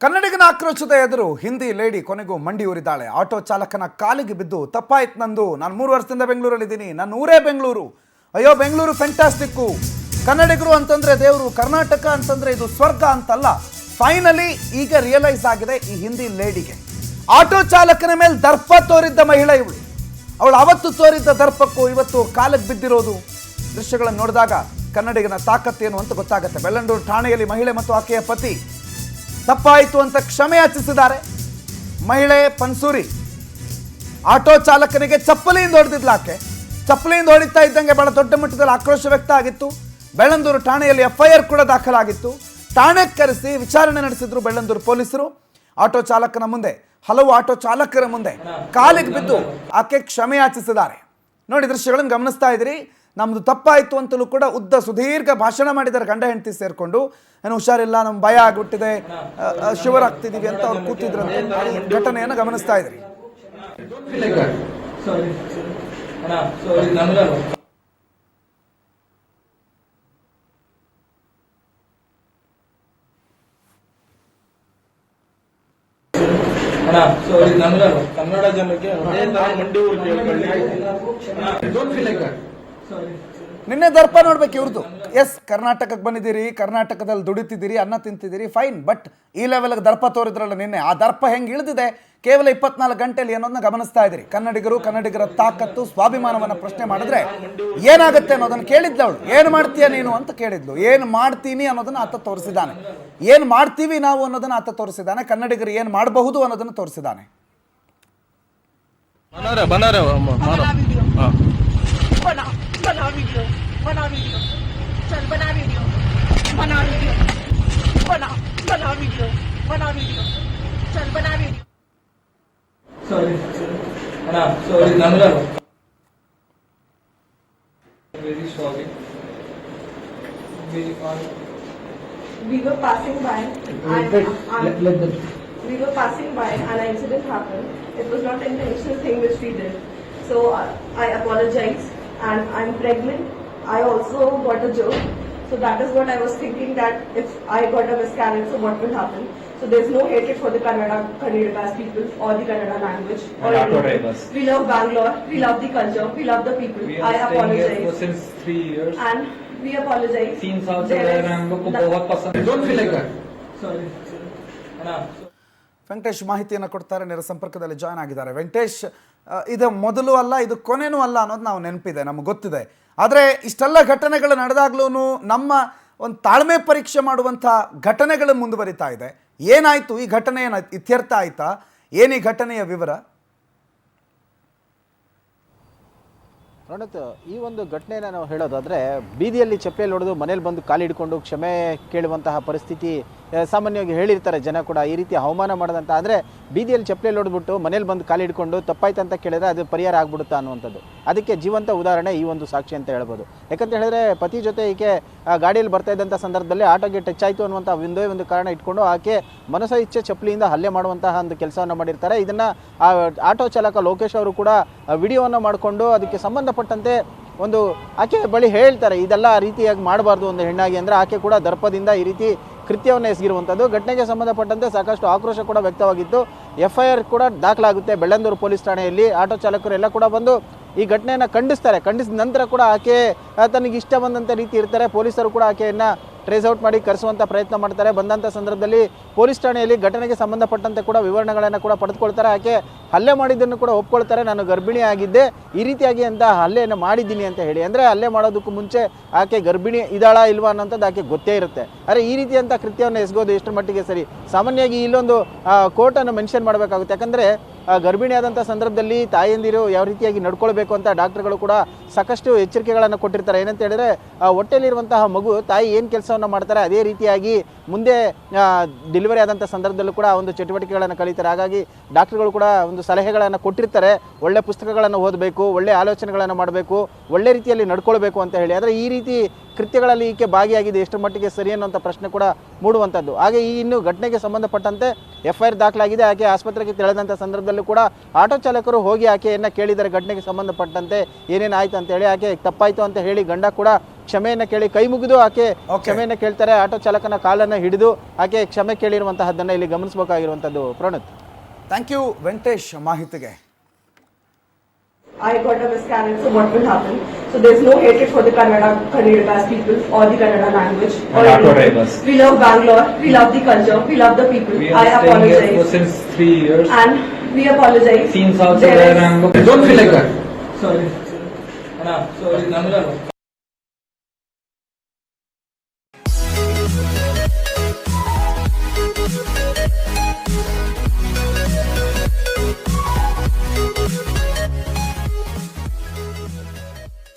ಕನ್ನಡಿಗನ ಆಕ್ರೋಶದ ಎದುರು ಹಿಂದಿ ಲೇಡಿ ಕೊನೆಗೂ ಮಂಡಿ ಊರಿದ್ದಾಳೆ. ಆಟೋ ಚಾಲಕನ ಕಾಲಿಗೆ ಬಿದ್ದು ತಪ್ಪಾಯ್ತು ನಂದು, ನಾನು 3 ವರ್ಷದಿಂದ ಬೆಂಗಳೂರಲ್ಲಿದ್ದೀನಿ, ನನ್ನ ಊರೇ ಬೆಂಗಳೂರು, ಅಯ್ಯೋ ಬೆಂಗಳೂರು ಫ್ಯಾಂಟಾಸ್ಟಿಕ್ಕು, ಕನ್ನಡಿಗರು ಅಂತಂದ್ರೆ ದೇವರು, ಕರ್ನಾಟಕ ಅಂತಂದ್ರೆ ಇದು ಸ್ವರ್ಗ ಅಂತಲ್ಲ. ಫೈನಲಿ ಈಗ ರಿಯಲೈಸ್ ಆಗಿದೆ ಈ ಹಿಂದಿ ಲೇಡಿಗೆ. ಆಟೋ ಚಾಲಕನ ಮೇಲೆ ದರ್ಪ ತೋರಿದ್ದ ಮಹಿಳೆ ಇವಳು. ಅವಳು ಅವತ್ತು ತೋರಿದ್ದ ದರ್ಪಕ್ಕೂ ಇವತ್ತು ಕಾಲಿಗೆ ಬಿದ್ದಿರೋದು ದೃಶ್ಯಗಳನ್ನು ನೋಡಿದಾಗ ಕನ್ನಡಿಗನ ತಾಕತ್ತೇನು ಅಂತ ಗೊತ್ತಾಗುತ್ತೆ. ಬೆಳ್ಳಂಡೂರು ಠಾಣೆಯಲ್ಲಿ ಮಹಿಳೆ ಮತ್ತು ಆಕೆಯ ಪತಿ ತಪ್ಪಾಯಿತು ಅಂತ ಕ್ಷಮೆ ಯಾಚಿಸಿದ್ದಾರೆ. ಮಹಿಳೆ ಪನ್ಸೂರಿ ಆಟೋ ಚಾಲಕನಿಗೆ ಚಪ್ಪಲಿಯಿಂದ ಹೊಡೆದಿದ್ಲು. ಆಕೆ ಚಪ್ಪಲಿಯಿಂದ ಹೊಡಿತಾ ಇದ್ದಂಗೆ ಬಹಳ ದೊಡ್ಡ ಮಟ್ಟದಲ್ಲಿ ಆಕ್ರೋಶ ವ್ಯಕ್ತ ಆಗಿತ್ತು. ಬೆಳ್ಳಂದೂರು ಠಾಣೆಯಲ್ಲಿ FIR ಕೂಡ ದಾಖಲಾಗಿತ್ತು. ಠಾಣೆಗೆ ಕರೆಸಿ ವಿಚಾರಣೆ ನಡೆಸಿದ್ರು ಬೆಳ್ಳಂದೂರು ಪೊಲೀಸರು. ಆಟೋ ಚಾಲಕನ ಮುಂದೆ, ಹಲವು ಆಟೋ ಚಾಲಕರ ಮುಂದೆ ಕಾಲಿಗೆ ಬಿದ್ದು ಆಕೆ ಕ್ಷಮೆ ಯಾಚಿಸಿದ್ದಾರೆ. ನೋಡಿ, ದೃಶ್ಯಗಳನ್ನು ಗಮನಿಸ್ತಾ ಇದ್ರಿ. ನಮ್ದು ತಪ್ಪಾಯಿತು ಅಂತಲೂ ಕೂಡ ಉದ್ದ ಸುದೀರ್ಘ ಭಾಷಣ ಮಾಡಿದ್ದಾರೆ ಗಂಡ ಹೆಂಡತಿ ಸೇರ್ಕೊಂಡು. ಏನು ಹುಷಾರಿಲ್ಲ, ನಮ್ಗೆ ಭಯ ಆಗ್ಬಿಟ್ಟಿದೆ, ಶಿವರ್ ಆಗ್ತಿದೀವಿ ಅಂತ ಅವ್ರು ಕೂತಿದ್ರಂತೆ. ಘಟನೆಯನ್ನು ಗಮನಿಸ್ತಾ ಇದ್ರಿ. ಕನ್ನಡ ಜನಕ್ಕೆ ನಿನ್ನೆ ದರ್ಪ ನೋಡ್ಬೇಕು ಇವ್ರದ್ದು. ಎಸ್, ಕರ್ನಾಟಕಕ್ಕೆ ಬಂದಿದ್ದೀರಿ, ಕರ್ನಾಟಕದಲ್ಲಿ ದುಡಿತಿದ್ದೀರಿ, ಅನ್ನ ತಿಂತಿದ್ದೀರಿ, ಫೈನ್. ಬಟ್ ಈ ಲೆವೆಲ್ಗೆ ದರ್ಪ ತೋರಿದ್ರಲ್ಲ ನಿನ್ನೆ, ಆ ದರ್ಪ ಹೆಂಗೆ ಇಳಿದಿದೆ ಕೇವಲ 24 ಗಂಟೆಯಲ್ಲಿ ಅನ್ನೋದನ್ನ ಗಮನಿಸ್ತಾ ಇದ್ದೀರಿ. ಕನ್ನಡಿಗರ ತಾಕತ್ತು, ಸ್ವಾಭಿಮಾನವನ್ನು ಪ್ರಶ್ನೆ ಮಾಡಿದ್ರೆ ಏನಾಗುತ್ತೆ ಅನ್ನೋದನ್ನು ಕೇಳಿದ್ಲು ಅವಳು. ಏನು ಮಾಡ್ತೀಯ ನೀನು ಅಂತ ಕೇಳಿದ್ಲು. ಏನು ಮಾಡ್ತೀನಿ ಅನ್ನೋದನ್ನ ಆತ ತೋರಿಸಿದ್ದಾನೆ. ಏನು ಮಾಡ್ತೀವಿ ನಾವು ಅನ್ನೋದನ್ನ ಆತ ತೋರಿಸಿದ್ದಾನೆ. ಕನ್ನಡಿಗರು ಏನು ಮಾಡಬಹುದು ಅನ್ನೋದನ್ನು ತೋರಿಸಿದ್ದಾನೆ. बना वीडियो चल बना वीडियो बना वीडियो चल बना video sorry Namra very sorry we were passing by we were passing by and an incident happened. It was not an intentional thing which we did, so I apologize. And I'm pregnant. I also got a joke. So that is what I was thinking, that if I got a miscarriage, so what will happen? So there's no hatred for the Kannadigas people or the Kannada language or anything. We love Bangalore. We love the culture. We love the people. I apologize. Here since 3 years. And we apologize. 3 साल से रह रहे हैं, हम लोग को बहुत पसंद है. Don't feel like that. Sorry. Venkatesh ಮಾಹಿತಿಯನ್ನು ಕೊಡ್ತಾರೆ, ನೇರ ಸಂಪರ್ಕದಲ್ಲಿ ಜಾಯ್ನ್ ಆಗಿದ್ದಾರೆ. ವೆಂಕಟೇಶ್, ಇದು ಮೊದಲು ಅಲ್ಲ, ಇದು ಕೊನೆನೂ ಅಲ್ಲ ಅನ್ನೋದು ನಾವು ನೆನಪಿದೆ, ನಮಗೆ ಗೊತ್ತಿದೆ. ಆದರೆ ಇಷ್ಟೆಲ್ಲ ಘಟನೆಗಳು ನಡೆದಾಗ್ಲೂ ನಮ್ಮ ಒಂದು ತಾಳ್ಮೆ ಪರೀಕ್ಷೆ ಮಾಡುವಂಥ ಘಟನೆಗಳು ಮುಂದುವರಿತಾ ಇದೆ. ಏನಾಯಿತು ಈ ಘಟನೆ? ಏನಾಯ್ತು? ಇತ್ಯರ್ಥ ಆಯಿತಾ? ಏನು ಈ ಘಟನೆಯ ವಿವರ? ರಣತ್, ಈ ಒಂದು ಘಟನೆಯನ್ನು ನಾವು ಹೇಳೋದಾದರೆ, ಬೀದಿಯಲ್ಲಿ ಚಪ್ಪಲಿಯಲ್ಲಿ ಹೊಡೆದು ಮನೇಲಿ ಬಂದು ಕಾಲು ಹಿಡ್ಕೊಂಡು ಕ್ಷಮೆ ಕೇಳುವಂತಹ ಪರಿಸ್ಥಿತಿ ಸಾಮಾನ್ಯವಾಗಿ ಹೇಳಿರ್ತಾರೆ ಜನ ಕೂಡ. ಈ ರೀತಿ ಅವಮಾನ ಮಾಡೋದಂತ ಅಂದರೆ ಬೀದಿಯಲ್ಲಿ ಚಪ್ಪಲಿಯಲ್ಲಿ ಹೊಡೆದ್ಬಿಟ್ಟು ಮನೇಲಿ ಬಂದು ಕಾಲು ಹಿಡ್ಕೊಂಡು ತಪ್ಪಾಯ್ತು ಅಂತ ಕೇಳಿದ್ರೆ ಅದು ಪರಿಹಾರ ಆಗ್ಬಿಡುತ್ತಾ ಅನ್ನುವಂಥದ್ದು. ಅದಕ್ಕೆ ಜೀವಂತ ಉದಾಹರಣೆ ಈ ಒಂದು ಸಾಕ್ಷಿ ಅಂತ ಹೇಳ್ಬೋದು. ಯಾಕಂತ ಹೇಳಿದ್ರೆ, ಪತಿ ಜೊತೆ ಈಕೆ ಗಾಡಿಯಲ್ಲಿ ಬರ್ತಾ ಇದ್ದಂಥ ಸಂದರ್ಭದಲ್ಲಿ ಆಟೋಗೆ ಟಚ್ ಆಯಿತು ಅನ್ನುವಂಥ ಒಂದೇ ಒಂದು ಕಾರಣ ಇಟ್ಕೊಂಡು ಆಕೆ ಮನಸ ಇಚ್ಛೆ ಚಪ್ಪಲಿಯಿಂದ ಹಲ್ಲೆ ಮಾಡುವಂತಹ ಒಂದು ಕೆಲಸವನ್ನು ಮಾಡಿರ್ತಾರೆ. ಇದನ್ನು ಆಟೋ ಚಾಲಕ ಲೋಕೇಶ್ ಅವರು ಕೂಡ ವಿಡಿಯೋವನ್ನು ಮಾಡಿಕೊಂಡು ಅದಕ್ಕೆ ಸಂಬಂಧಪಟ್ಟಂತೆ ಒಂದು ಆಕೆ ಬಳಿ ಹೇಳ್ತಾರೆ, ಇದೆಲ್ಲ ರೀತಿಯಾಗಿ ಮಾಡಬಾರ್ದು ಒಂದು ಹೆಣ್ಣಾಗಿ. ಅಂದರೆ ಆಕೆ ಕೂಡ ದರ್ಪದಿಂದ ಈ ರೀತಿ ಕೃತ್ಯವನ್ನು ಎಸಗಿರುವಂಥದ್ದು. ಘಟನೆಗೆ ಸಂಬಂಧಪಟ್ಟಂತೆ ಸಾಕಷ್ಟು ಆಕ್ರೋಶ ಕೂಡ ವ್ಯಕ್ತವಾಗಿತ್ತು. FIR ಕೂಡ ದಾಖಲಾಗುತ್ತೆ ಬೆಳ್ಳಂದೂರು ಪೊಲೀಸ್ ಠಾಣೆಯಲ್ಲಿ. ಆಟೋ ಚಾಲಕರು ಎಲ್ಲ ಕೂಡ ಬಂದು ಈ ಘಟನೆಯನ್ನು ಖಂಡಿಸ್ತಾರೆ. ಖಂಡಿಸಿದ ನಂತರ ಕೂಡ ಆಕೆ ತನಗೆ ಇಷ್ಟ ಬಂದಂಥ ರೀತಿ ಇರ್ತಾರೆ. ಪೊಲೀಸರು ಕೂಡ ಆಕೆಯನ್ನು ಟ್ರೇಸ್ ಔಟ್ ಮಾಡಿ ಕರೆಸುವಂಥ ಪ್ರಯತ್ನ ಮಾಡ್ತಾರೆ. ಬಂದಂಥ ಸಂದರ್ಭದಲ್ಲಿ ಪೊಲೀಸ್ ಠಾಣೆಯಲ್ಲಿ ಘಟನೆಗೆ ಸಂಬಂಧಪಟ್ಟಂತೆ ಕೂಡ ವಿವರಣೆಗಳನ್ನು ಕೂಡ ಪಡೆದುಕೊಳ್ತಾರೆ. ಆಕೆ ಹಲ್ಲೆ ಮಾಡಿದ್ದನ್ನು ಕೂಡ ಒಪ್ಕೊಳ್ತಾರೆ. ನಾನು ಗರ್ಭಿಣಿ ಆಗಿದ್ದೆ, ಈ ರೀತಿಯಾಗಿ ಅಂತ ಹಲ್ಲೆಯನ್ನು ಮಾಡಿದ್ದೀನಿ ಅಂತ ಹೇಳಿ. ಅಂದರೆ ಹಲ್ಲೆ ಮಾಡೋದಕ್ಕೂ ಮುಂಚೆ ಆಕೆ ಗರ್ಭಿಣಿ ಇದ್ದಾಳಾ ಇಲ್ವಾ ಅನ್ನೋಂಥದ್ದು ಆಕೆ ಗೊತ್ತೇ ಇರುತ್ತೆ. ಆದರೆ ಈ ರೀತಿಯಂಥ ಕೃತ್ಯವನ್ನು ಎಸಗೋದು ಎಷ್ಟರ ಮಟ್ಟಿಗೆ ಸರಿ? ಸಾಮಾನ್ಯವಾಗಿ ಇಲ್ಲೊಂದು ಕೋರ್ಟನ್ನು ಮೆನ್ಷನ್ ಮಾಡಬೇಕಾಗುತ್ತೆ. ಯಾಕಂದರೆ ಗರ್ಭಿಣಿಯಾದಂಥ ಸಂದರ್ಭದಲ್ಲಿ ತಾಯಂದಿರು ಯಾವ ರೀತಿಯಾಗಿ ನಡ್ಕೊಳ್ಬೇಕು ಅಂತ ಡಾಕ್ಟರ್ಗಳು ಕೂಡ ಸಾಕಷ್ಟು ಎಚ್ಚರಿಕೆಗಳನ್ನು ಕೊಟ್ಟಿರ್ತಾರೆ. ಏನಂತ ಹೇಳಿದ್ರೆ, ಹೊಟ್ಟೆಯಲ್ಲಿರುವಂತಹ ಮಗು ತಾಯಿ ಏನು ಕೆಲಸವನ್ನು ಮಾಡ್ತಾರೆ ಅದೇ ರೀತಿಯಾಗಿ ಮುಂದೆ ಡೆಲಿವರಿ ಆದಂಥ ಸಂದರ್ಭದಲ್ಲೂ ಕೂಡ ಒಂದು ಚಟುವಟಿಕೆಗಳನ್ನು ಕಲಿತಾರೆ. ಹಾಗಾಗಿ ಡಾಕ್ಟರ್ಗಳು ಕೂಡ ಒಂದು ಸಲಹೆಗಳನ್ನು ಕೊಟ್ಟಿರ್ತಾರೆ. ಒಳ್ಳೆ ಪುಸ್ತಕಗಳನ್ನು ಓದಬೇಕು, ಒಳ್ಳೆ ಆಲೋಚನೆಗಳನ್ನು ಮಾಡಬೇಕು, ಒಳ್ಳೆ ರೀತಿಯಲ್ಲಿ ನಡ್ಕೊಳ್ಬೇಕು ಅಂತ ಹೇಳಿ. ಆದರೆ ಈ ರೀತಿ ಕೃತ್ಯಗಳಲ್ಲಿ ಈಕೆ ಭಾಗಿಯಾಗಿದೆ, ಎಷ್ಟರ ಮಟ್ಟಿಗೆ ಸರಿ ಅನ್ನುವಂಥ ಪ್ರಶ್ನೆ ಕೂಡ ಮೂಡುವಂಥದ್ದು. ಹಾಗೆ ಈ ಇನ್ನು ಘಟನೆಗೆ ಸಂಬಂಧಪಟ್ಟಂತೆ FIR ದಾಖಲಾಗಿದೆ. ಆಕೆ ಆಸ್ಪತ್ರೆಗೆ ತೆರಳಿದಂಥ ಸಂದರ್ಭದಲ್ಲೂ ಕೂಡ ಆಟೋ ಚಾಲಕರು ಹೋಗಿ ಆಕೆಯನ್ನು ಕೇಳಿದರೆ ಘಟನೆಗೆ ಸಂಬಂಧಪಟ್ಟಂತೆ ಏನೇನು ಆಯಿತು ಅಂತ ಹೇಳಿ. ಆಕೆ ತಪ್ಪಾಯಿತು ಅಂತ ಹೇಳಿ ಗಂಡ ಕೂಡ ಕ್ಷಮೆಯನ್ನ ಕೇಳಿ ಕೈ ಮುಗಿದು ಆಕೆ Okay. ಕ್ಷಮೆಯನ್ನ ಕೇಳ್ತಾರೆ. ಆಟೋ ಚಾಲಕನ ಕಾಲನ್ನ ಹಿಡಿದು ಆಕೆ ಕ್ಷಮೆ ಕೇಳಿರುವಂತಹದ್ದನ್ನ ಇಲ್ಲಿ ಗಮನಿಸಬೇಕಾಗಿರುವಂತದ್ದು. ಪ್ರಣತ್, ಥ್ಯಾಂಕ್ ಯು ವೆಂಕಟೇಶ್ ಮಾಹಿತಿಗೆ. I got a miscarriage, so what will happen? So there's no hatred for the Kannadigas people or the Kannada language. And auto drivers. We love Bangalore, we love the culture, we love the people. We I are staying here for apologize. since 3 years. And we apologize. Scenes also There there is- and don't feel like that. Sorry. Sorry, Nandra.